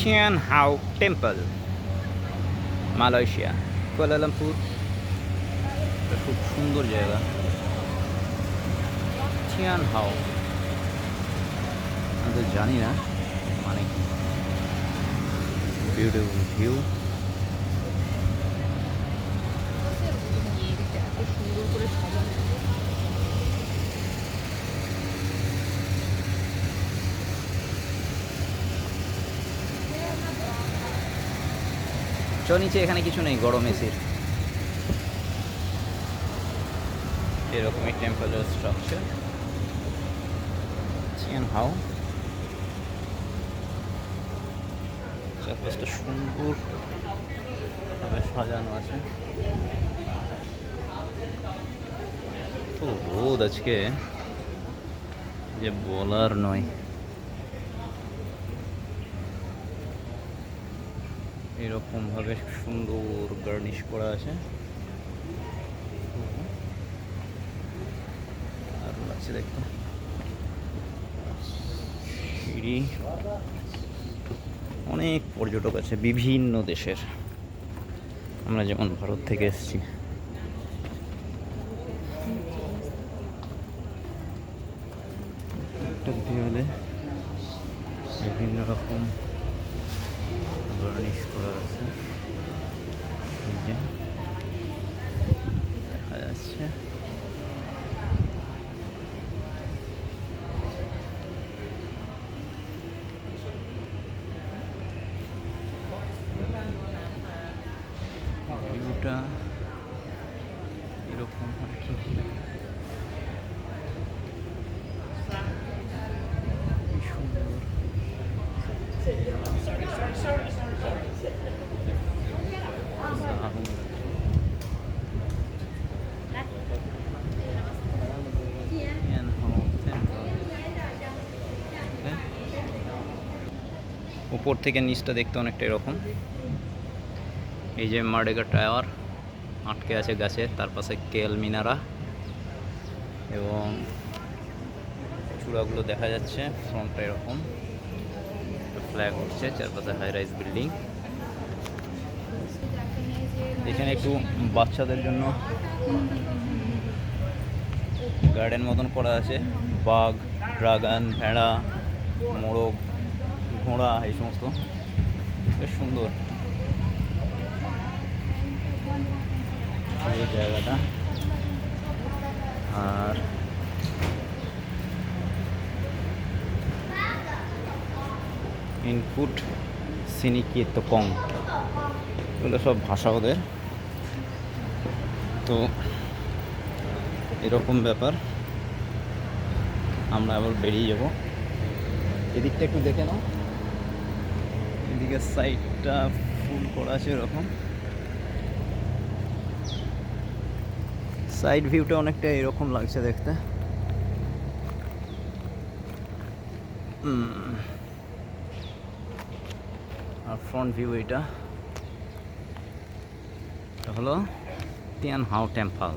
Tian Hao Temple, Malaysia, Kuala Lumpur. এটা খুব সুন্দর জায়গা। চিয়ান হাও, আমি তো জানি না মানে বিউটিফুল ভিউ। চল নিচে, এখানে কিছু নেই, গরম এসির। এরকমই টেম্পলের স্ট্রাকচার চিয়ান হাও। চারপাশটা সুন্দর ভাবে সাজানো আছে। তো রোদ আজকে যে বলার নয়। এরকম ভাবে সুন্দর গার্নিশ করা আছে। আর লাগছে দেখতে। সিঁড়ি, অনেক পর্যটক আছে বিভিন্ন দেশের, আমরা যেমন ভারত থেকে এসেছি। একটা দেওয়ালে বিভিন্ন রকম গার্নিশ করা আছে, দেখা যাচ্ছে। ভিউটা এরকম আর কি, সুন্দর। উপর থেকে নিচটা দেখতে অনেকটা এরকম। এই যে মার্ডেগা টাওয়ার আটকে আছে গাছে, তার পাশে কেল মিনারা এবং চূড়াগুলো দেখা যাচ্ছে। ফ্রন্টটা এরকম ফ্ল্যাগ উঠছে, চারপাশে হাই রাইজ বিল্ডিং। এখানে একটু বাচ্চাদের জন্য গার্ডেন মতন করা আছে। বাঘ, ড্রাগন, ভেড়া, মোরগ, ঘোড়া, এই সমস্ত বেশ সুন্দর এই জায়গাটা। আর ইনপুট সিনিকিতকং, এগুলো সব ভাষা ওদের। তো এরকম ব্যাপার। আমরা আবার বেরিয়ে যাব। এদিকটা একটু দেখে নাও, এদিকে সাইডটা ফুল করা আছে এরকম। সাইড ভিউটা অনেকটা এরকম লাগছে দেখতে। আর ফ্রন্ট ভিউ এটা হলো তিয়ান হাও টেম্পল।